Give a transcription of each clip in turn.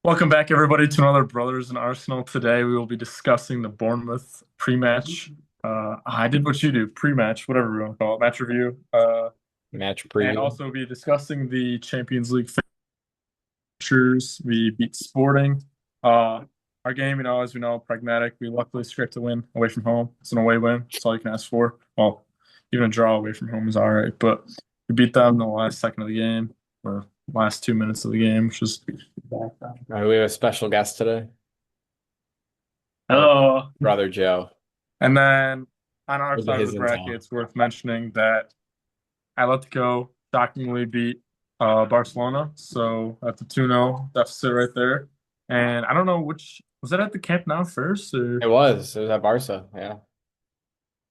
Welcome back, everybody, to another Brothers in Arsenal. Today, we will be discussing the Bournemouth pre-match. I did what you do, pre-match, whatever we want to call it, match review, Match and preview. also be discussing the Champions League fixtures. We beat Sporting. Our game, as we know, pragmatic. We luckily scraped a win away from home. It's an away win. That's all you can ask for. Well, even a draw away from home is all right, but we beat them in the last second of the game, or last 2 minutes of the game, which is We have a special guest today, our hello. brother Joe. And then on our We'll get side of the his bracket, intel. it's worth mentioning that Atletico shockingly beat Barcelona. So that's a 2-0 deficit right there. And I don't know which was that at the Camp Nou first or It was at Barca. Yeah.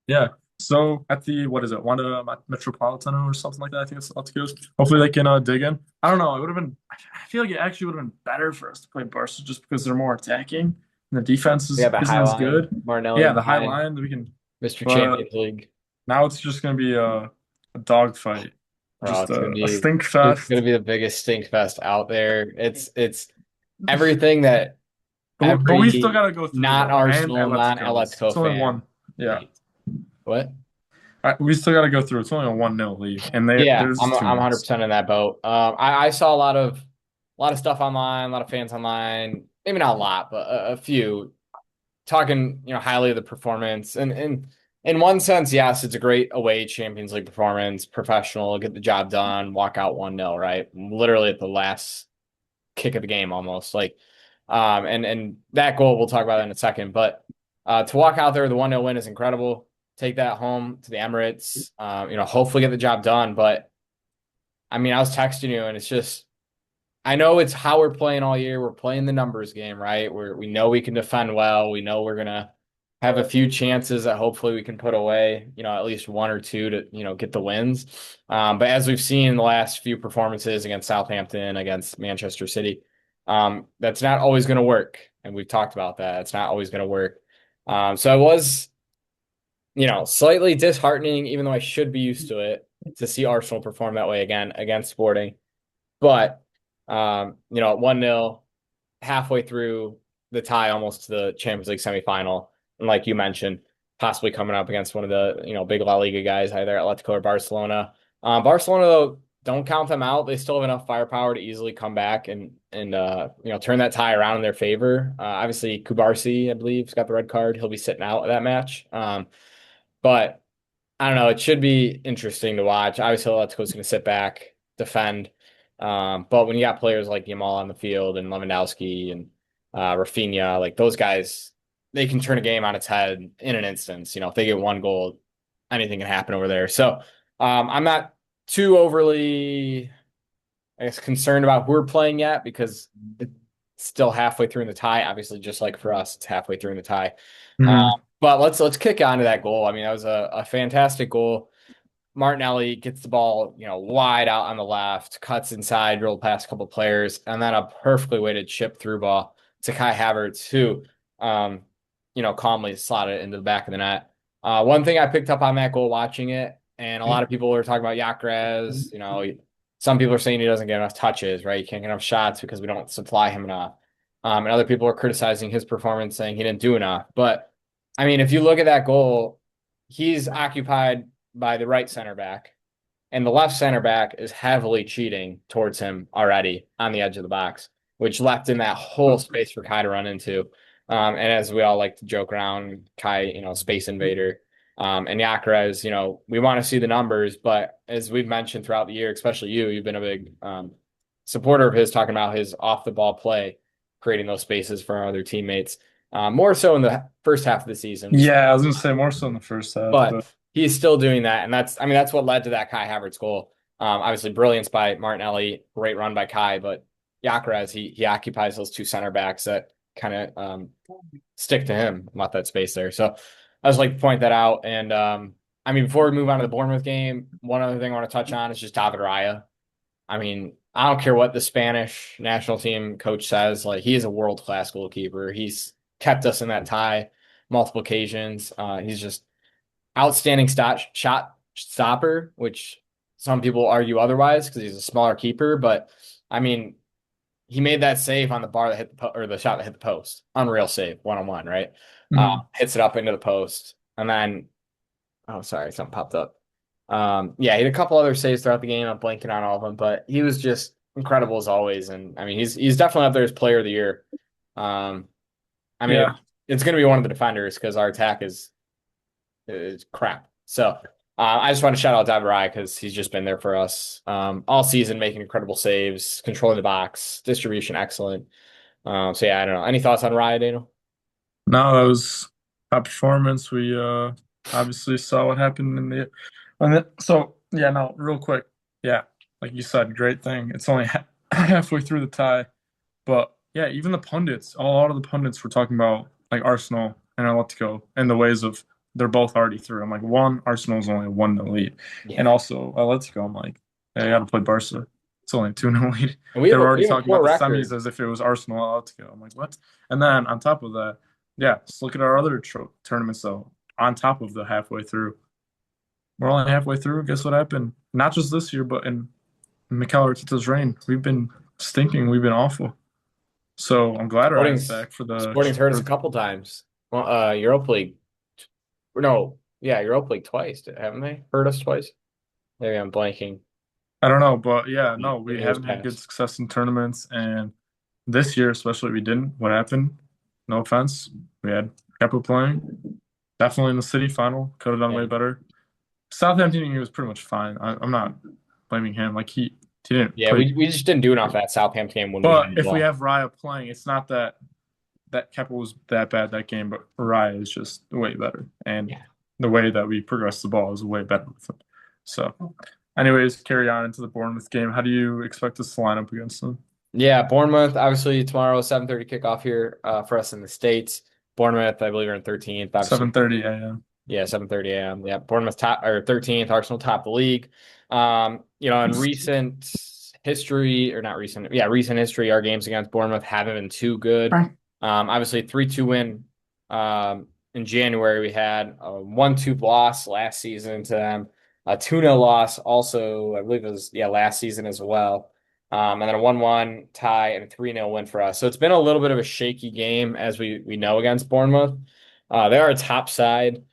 yeah. So at the what is it, Wanda Metropolitano or something like that, I think it's Atletico's. Hopefully they can dig in. I don't know. It would have been I feel like it actually would have been better for us to play Barca just because they're more attacking and the defense We have a isn't high as line, good. Martinelli Yeah, the high behind line we can Mr. but Champions League. now it's just going to be a dog fight, Bro, just it's gonna a be stink it's gonna fest. be the biggest stink fest out there. It's everything that But we still every got to go through not though, and Arsenal, not Atletico's. It's Atletico only fan one. Yeah, hates. What? we still got to go through. It's only a 1-0 lead, and Yeah, there's I'm two I'm minutes. 100% in that boat. I saw a lot of stuff online, a lot of fans online, maybe not a lot, but a few talking, highly of the performance. And in one sense, yes, it's a great away Champions League performance, professional, get the job done, walk out 1-0, right? Literally at the last kick of the game almost. And that goal we'll talk about in a second. But to walk out there, the 1-0 win is incredible. Take that home to the Emirates, hopefully get the job done. But I mean, I was texting you and it's just I know it's how we're playing all year. We're playing the numbers game, right? We know we can defend well. We know we're gonna have a few chances that hopefully we can put away, at least one or two to, get the wins. But as we've seen in the last few performances against Southampton, against Manchester City, that's not always going to work. And we've talked about that. It's not always going to work. So it was, slightly disheartening, even though I should be used to it, to see Arsenal perform that way again against Sporting. But at 1-0, halfway through the tie, almost to the Champions League semifinal, and like you mentioned, possibly coming up against one of the big La Liga guys, either Atletico or Barcelona. Barcelona though, don't count them out. They still have enough firepower to easily come back and turn that tie around in their favor. Obviously, Kubarsi, I believe, has got the red card. He'll be sitting out of that match. But I don't know. It should be interesting to watch. Obviously, Atletico's going to sit back, defend. But when you got players like Yamal on the field and Lewandowski and Rafinha, like those guys, they can turn a game on its head in an instance. If they get one goal, anything can happen over there. So I'm not too overly, I guess, concerned about who we're playing yet because it's still halfway through in the tie. Obviously, just like for us, it's halfway through in the tie. Mhm. But let's kick on to that goal. I mean, that was a fantastic goal. Martinelli gets the ball, wide out on the left, cuts inside, drilled past a couple players, and then a perfectly weighted chip through ball to Kai Havertz, who, calmly slotted it into the back of the net. One thing I picked up on that goal watching it, and a lot of people were talking about Yakrez, some people are saying he doesn't get enough touches, right? He can't get enough shots because we don't supply him enough. And other people are criticizing his performance, saying he didn't do enough. But I mean, if you look at that goal, he's occupied by the right center back, and the left center back is heavily cheating towards him already on the edge of the box, which left in that whole space for Kai to run into. And as we all like to joke around, Kai, space invader. And Yakrez, we want to see the numbers, but as we've mentioned throughout the year, especially you've been a big supporter of his, talking about his off the ball play, creating those spaces for our other teammates. More so in the first half of the season, Yeah, I was gonna say more so in the first half, but but he's still doing that, and that's what led to that Kai Havertz goal. Obviously, brilliance by Martinelli, great run by Kai, but Yakrez, he occupies those two center backs that kind of stick to him, let that space there. So I just like to point that out. And I mean, before we move on to the Bournemouth game, one other thing I want to touch on is just David Raya. I mean, I don't care what the Spanish national team coach says, like he is a world class goalkeeper. He's kept us in that tie multiple occasions. He's just outstanding shot stopper, which some people argue otherwise because he's a smaller keeper. But I mean, he made that save on the bar that hit or the shot that hit the post. Unreal save, 1-on-1, right? Mhm. Hits it up into the post, and then oh, sorry, something popped up. Yeah, he had a couple other saves throughout the game. I'm blanking on all of them, but he was just incredible as always. And I mean, he's definitely up there as player of the year. Um, I mean, Yeah. it's going to be one of the defenders because our attack is crap. So I just want to shout out Davirai because he's just been there for us all season, making incredible saves, controlling the box, distribution excellent. So yeah, I don't know. Any thoughts on Raya, Daniel? No, that was top performance. We obviously saw what happened in the and so yeah, no, real quick. Yeah, like you said, great thing. It's only halfway through the tie. But yeah, even the pundits, a lot of the pundits were talking about like Arsenal and Atletico and the ways of they're both already through. I'm like, one, Arsenal's only a 1-0 lead. And Yeah, also Atletico, I'm like, they gotta play Barca. It's only a 2-0 lead. and we They have were we already have a talking poor about the semis record. as if it was Arsenal Atletico. I'm like, what? And then on top of that, yeah, just look at our other tournaments though. On top of the halfway through, we're only halfway through. Guess what happened? Not just this year, but in Mikel Arteta's reign, we've been stinking. We've been awful. So I'm glad Ryan's Sporting's back for the Sporting's hurt us a for couple times. Well, Europa League. No, yeah, Europa League twice, haven't they? Hurt us twice. Maybe I'm blanking. I don't know, but yeah, In no, we years haven't had good past. success in tournaments, and this year especially we didn't. What happened? No offense, we had Kepa playing. Definitely in the city final, could have done Yeah, way better. Southampton, he was pretty much fine. I'm not blaming him. Like he didn't yeah, play. we just didn't do enough at Southampton game when we had But the if we ball. have Raya playing, it's not that Kepa was that bad that game, but Raya is just way better, and Yeah. the way that we progress the ball is way better with him. So, anyways, carry on into the Bournemouth game. How do you expect us to line up against them? Yeah, Bournemouth, obviously tomorrow, 7:30 kickoff here for us in the States. Bournemouth, I believe, are in 13th. Obviously, 7:30 a.m. yeah, 7:30 a.m. Yeah, Bournemouth top or 13th, Arsenal top the league. In recent history, or not recent, yeah, recent history, our games against Bournemouth haven't been too good. Obviously, 3-2 win in January. We had a 1-2 loss last season to them, a 2-0 loss also, I believe it was, yeah, last season as well. And then a 1-1 tie and a 3-0 win for us. So it's been a little bit of a shaky game as we know against Bournemouth. They are a top side,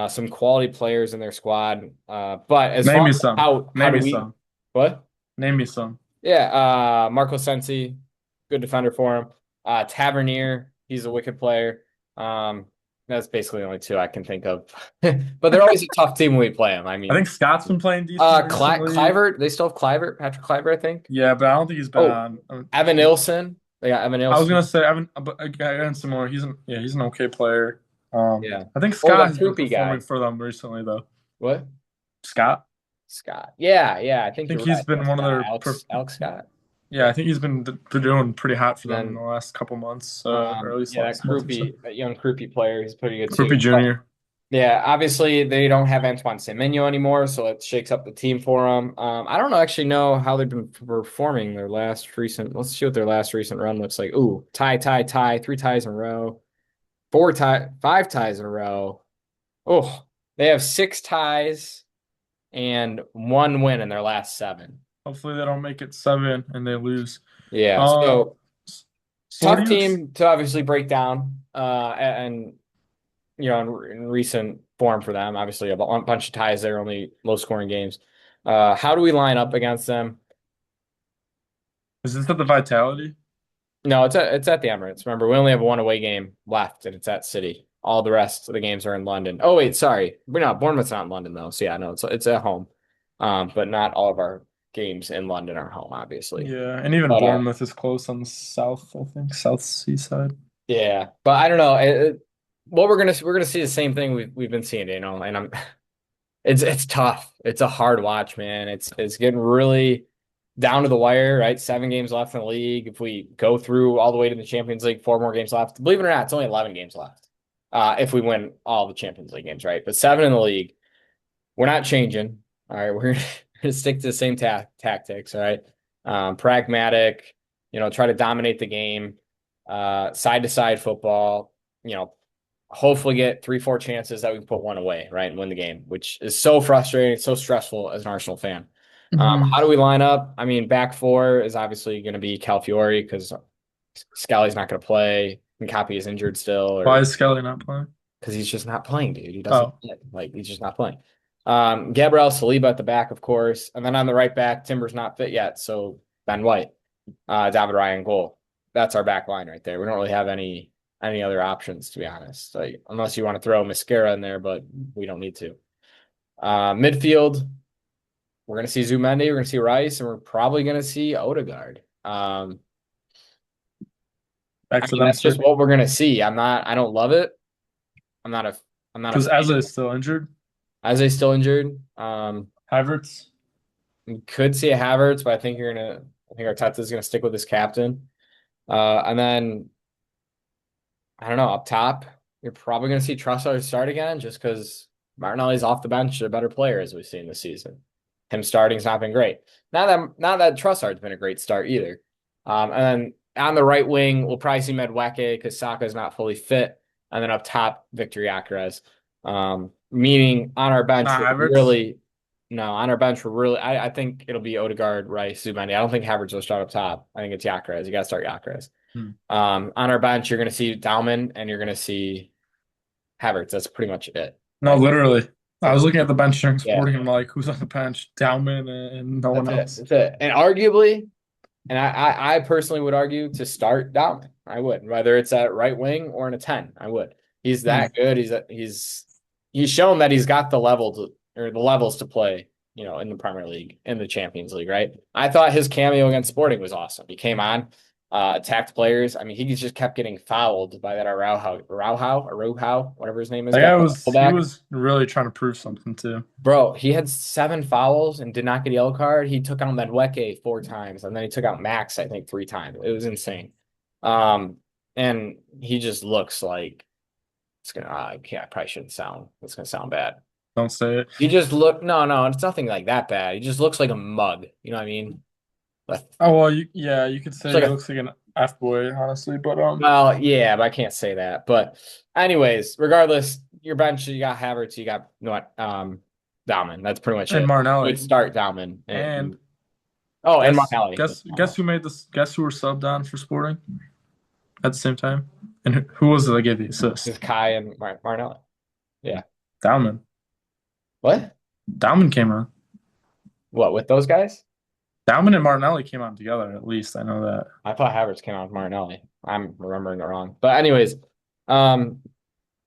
some quality players in their squad. But as Name far me as some. how Name do me we some. what? Name me some. Yeah, Marco Sensi, good defender for him. Tavernier, he's a wicked player. Um, that's basically the only two I can think of. But they're always a tough team when we play them. I I think mean, Scott's been playing decent recently. Clivert, they still have Clivert, Patrick Clivert, I think. Yeah, but I don't think he's been Oh, on. Evan Ilson. They got Evan I was Ilson. gonna say Evan, but against Seymour, he's an okay player. Yeah. I think Oh, Scott that has been Krupi performing guy. for them recently though. What? Scott, Scott. Yeah, yeah, I I think think you're he's right. Yeah, been one of Scott. their. Alex Scott. Yeah, Yeah. I think he's been doing pretty hot for And them in the then last couple months, or at least yeah, that last month or so. Krupi, that young Krupi player, he's pretty good too. Groupie But Junior. yeah, obviously they don't have Antoine Semenyo anymore, so it shakes up the team for them. I don't actually know how they've been performing their last recent. Let's see what their last recent run looks like. Ooh, tie, 3 ties in a row, 5 ties in a row. Oh, they have 6 ties and 1 win in their last 7. Hopefully they don't make it 7 and they lose. Yeah, Uh, so so what do tough you team to obviously break down. And in recent form for them, obviously a bunch of ties there, only low scoring games. How do we line up against them? is this at the Vitality? No, it's at the Emirates. Remember, we only have one away game left, and it's at City. All the rest of the games are in London. Oh wait, sorry, we're not. Bournemouth's not in London though. So yeah, no, it's at home. But not all of our games in London are home, obviously. Yeah, and even But Bournemouth is close on the south, I think, South Seaside. yeah, but I don't know. What we're gonna see the same thing we've been seeing, and it's tough. It's a hard watch, man. It's getting really down to the wire, right? 7 games left in the league. If we go through all the way to the Champions League, 4 more games left. Believe it or not, it's only 11 games left. If we win all the Champions League games, right? But 7 in the league. We're not changing. All right, we're gonna stick to the same tactics. All right, pragmatic. Try to dominate the game. Side to side football. Hopefully get 3, 4 chances that we can put one away, right, and win the game, which is so frustrating, so stressful as an Arsenal fan. Mhm. How do we line up? I mean, back four is obviously going to be Calafiori because Scally's not going to play. Nkapi is injured still, Why or is Skelly not playing? because he's just not playing, dude. He doesn't Oh, like he's just not playing. Gabriel Saliba at the back, of course, and then on the right back, Timber's not fit yet, so Ben White, David Ryan goal. That's our back line right there. We don't really have any other options, to be honest. Like unless you want to throw Mascara in there, but we don't need to. Midfield, we're gonna see Zumendi, we're gonna see Rice, and we're probably gonna see Odegaard. back I to mean, them that's just three. what we're gonna see. I don't love it. I'm not a I'm not a Because fan. Eza is still injured. Eze still injured. Havertz. We could see a Havertz, but I think Arteta's gonna stick with his captain. And then I don't know, up top, you're probably gonna see Trossard start again just because Martinelli's off the bench, a better player as we've seen this season. Him starting's not been great. Not that Trossard's been a great start either. And then on the right wing, we'll probably see Medweke because Saka's not fully fit. And then up top, Victor Gyökeres. Meaning on our bench, Not we're Havertz. really no, on our bench, we're really I think it'll be Odegaard, Rice, Zubendi. I don't think Havertz will start up top. I think it's Gyökeres. You gotta start Gyökeres. Hmm. On our bench, you're going to see Dauman and you're going to see Havertz. That's pretty much it. No, Like literally. I that's was looking at the bench during yeah, Sporting. I'm like, who's on the bench? Dowman and no one that's it. else. That's it. And arguably, and I personally would argue to start Dauman. I would, whether it's at right wing or in a 10. I would. He's Hmm. that good. He's shown that he's got the level to or the levels to play. In the Premier League, in the Champions League, right? I thought his cameo against Sporting was awesome. He came on, attacked players. I mean, he just kept getting fouled by that Araujo, whatever his name is, That guy guy was he back. was really trying to prove something too. Bro, he had 7 fouls and did not get a yellow card. He took out Medweke 4 times, and then he took out Max, I think, 3 times. It was insane. Um, and he just looks like it's gonna. I probably shouldn't sound. It's gonna sound bad. Don't say it. He just look. No, it's nothing like that bad. He just looks like a mug. You know what I mean? Like, Oh well, yeah, you could it's say like he a looks like an F boy, honestly. But well, yeah, but I can't say that. But anyways, regardless, your bench, you got Havertz, you got what Dauman. That's pretty much and it. Would Martinelli start Dauman. and Oh, and guess Martinelli. guess guess who made this? Guess who were subbed on for Sporting at the same time? And who was it that gave the assist? Is Kai and Martinelli. Yeah. Dowman. What? Dowman came on. What with those guys? Dowman and Martinelli came on together. At least I know that. I thought Havertz came out with Martinelli. I'm remembering it wrong. But anyways, um,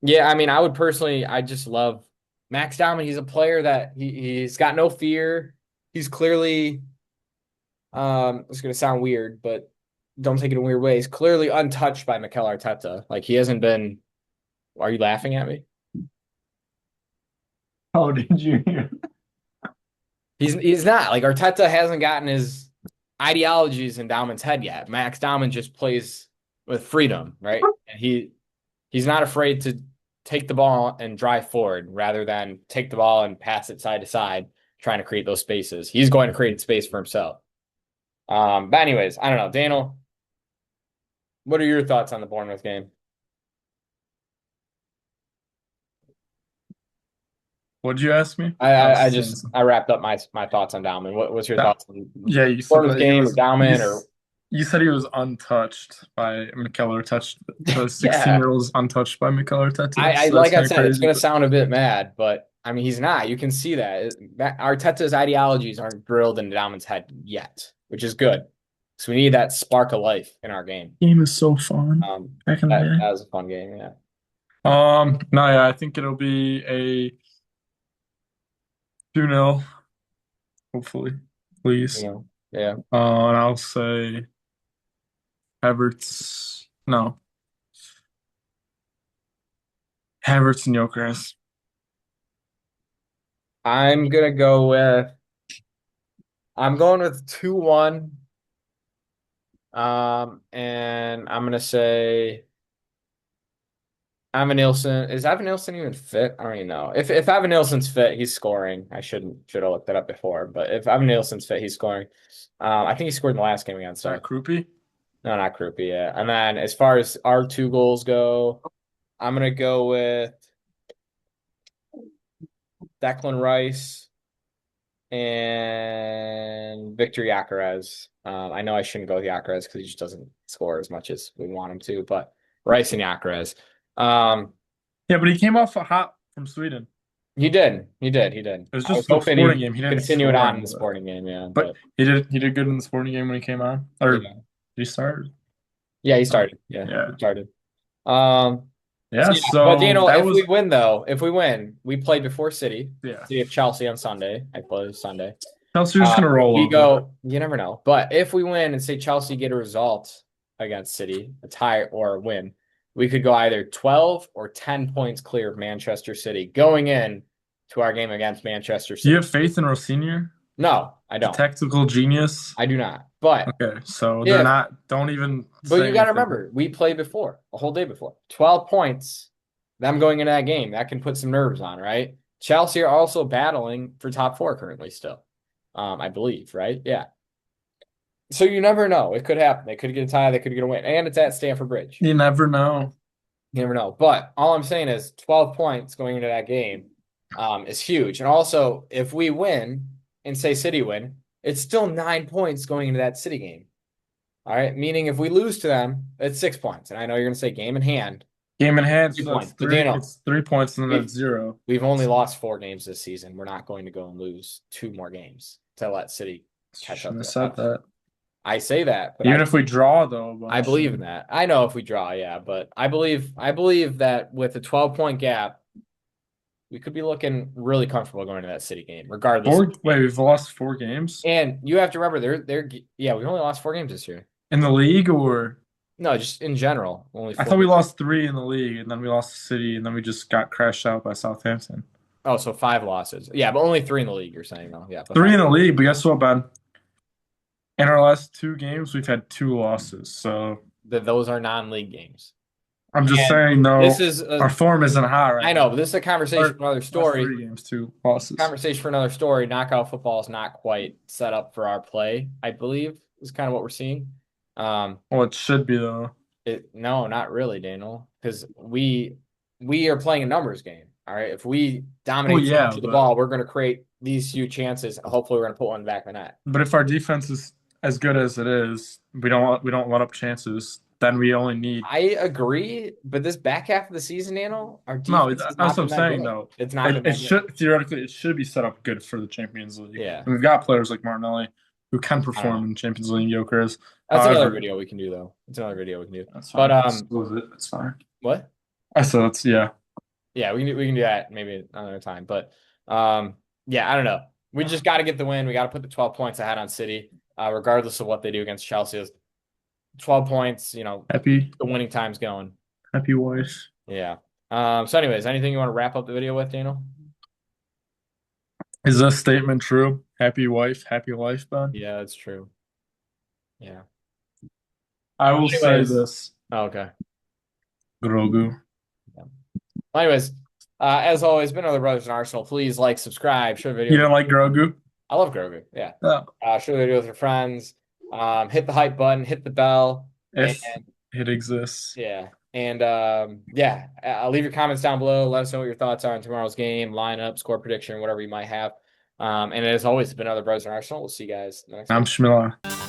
yeah, I mean, I just love Max Dauman. He's a player that he's got no fear. He's clearly it's gonna sound weird, but don't take it in weird ways. Clearly untouched by Mikel Arteta. Like he hasn't been. Are you laughing at me? Oh, did you hear? He's not like Arteta hasn't gotten his ideologies in Dauman's head yet. Max Dauman just plays with freedom, right? And he's not afraid to take the ball and drive forward rather than take the ball and pass it side to side, trying to create those spaces. He's going to create space for himself. But anyways, I don't know, Daniel. What are your thoughts on the Bournemouth game? What'd you ask me? I I I, was I saying just something. I wrapped up my thoughts on Dauman. What's your That, thoughts on yeah, you said Bournemouth that he game or was Dauman or you said he was untouched by Mikel Arteta. The yeah. 16-year-old is untouched by Mikel Arteta. I So that's like I kind of said, it's crazy. going to But sound a bit mad, but I mean he's not. You can see that. Arteta's ideologies aren't drilled into Dauman's head yet, which is good. So we need that spark of life in our game. game is so fun. Um, Back in the that day. that was a fun game. Yeah, No, yeah, I think it'll be a 2-0, hopefully, please. yeah. And I'll say Havertz. No, Havertz and Gyökeres. I'm gonna go with. I'm going with 2-1. And I'm gonna say Evan Nilsson. Is Evan Nilsson even fit? I don't even know. If Evan Nilsson's fit, he's scoring. I should have looked that up before. But if Evan Nilsson's fit, he's scoring. I think he scored in the last game against us. Krupi. No, not Krupi, yeah. And then as far as our 2 goals go, I'm gonna go with Declan Rice and Victor Gyökeres. I know I shouldn't go with Gyökeres because he just doesn't score as much as we want him to, but Rice and Gyökeres. Yeah, but he came off a hot from Sweden. He did. He did. He did. It was I was just the hoping sporting he'd game. He didn't continue it score on in any the of that. sporting game, yeah. But But he did good in the sporting game when he came on. Or did yeah. he start? Yeah, he started. Yeah, Yeah. he started. Um, Yeah, yeah, but so Daniel, that if we was win though, if we win, we play before City. yeah. City of Chelsea on Sunday. I play Sunday. Chelsea was gonna roll We over. go, you never know. But if we win and say Chelsea get a result against City, a tie or a win, we could go either 12 or 10 points clear of Manchester City going in to our game against Manchester Do you City. have faith in Rosinha, No, I the don't. tactical genius? I do not. But Okay, so they're if, not. Don't even but say you got to anything. remember, we played before, a whole day before. 12 points, them going into that game, that can put some nerves on, right? Chelsea are also battling for top four currently still, I believe, right? Yeah. So you never know. It could happen. They could get a tie. They could get a win. And it's at Stamford Bridge. You never know. You never know. But all I'm saying is 12 points going into that game is huge. And also, if we win and say City win, it's still 9 points going into that City game. All right. Meaning if we lose to them, it's 6 points. And I know you're going to say game in hand, Game in hand, 3 points. But three. Daniel, It's 3 points and then we've, it's zero. we've only lost 4 games this season. We're not going to go and lose 2 more games to let City catch up Shouldn't have to said us. that. I say that, but Even if we draw, though, a I bunch. believe in that. I know if we draw, yeah, but I believe that with a 12-point gap, we could be looking really comfortable going to that City game, regardless. Wait, we've lost 4 games And you have to remember, yeah, we only lost 4 games this year. in the league, or No, just in general, only I four. thought we lost 3 in the league, and then we lost to City, and then we just got crashed out by Southampton. Oh, so 5 losses. Yeah, but only 3 in the league. You're saying though, yeah, but 3 five. in the league, but guess what, Ben? In our last 2 games, we've had 2 losses. So Those are non-league games. I'm just And saying, this no, is our form isn't high right I now. know, but this is a conversation for another Last story. 3 games, 2 losses. Conversation for another story. Knockout football is not quite set up for our play, I believe, is kind of what we're seeing. Well, it should be though. No, not really, Daniel, because we are playing a numbers game. All right. If we dominate so much of the ball, we're going to create these few chances. And hopefully, we're going to put one back in the net. But if our defense is as good as it is, we don't let up chances. Then we only need. I agree, but this back half of the season, Daniel, our No, defense has that's not what I'm been that saying good. though. It's not been It that good. should theoretically it should be set up good for the Champions League. Yeah. And we've got players like Martinelli who can I don't perform know. in Champions League. Gyökeres. That's another However, video we can do, though. It's another video we can do. that's fine. But That's fine. what? I said that's yeah. Yeah, we can do that maybe another time. But yeah, I don't know. We just got to get the win. We got to put the 12 points ahead on City, regardless of what they do against Chelsea. 12 points, Happy the winning time's going. wife. Yeah. So anyways, anything you want to wrap up the video with, Daniel? Is this statement true? Happy wife, happy life, Ben? Yeah, that's true. Yeah. I will say this. Oh, okay. Grogu. Yeah. Well, anyways, as always, been other brothers in Arsenal. Please like, subscribe, share the video. You don't like Grogu? I love Grogu. Yeah. Oh. Share the video with your friends. Hit the hype button, hit the bell. If it exists. Yeah. And yeah, leave your comments down below. Let us know what your thoughts are on tomorrow's game, lineup, score prediction, whatever you might have. And as always, it's been other brothers in Arsenal. We'll see you guys next time. I'm Shmila.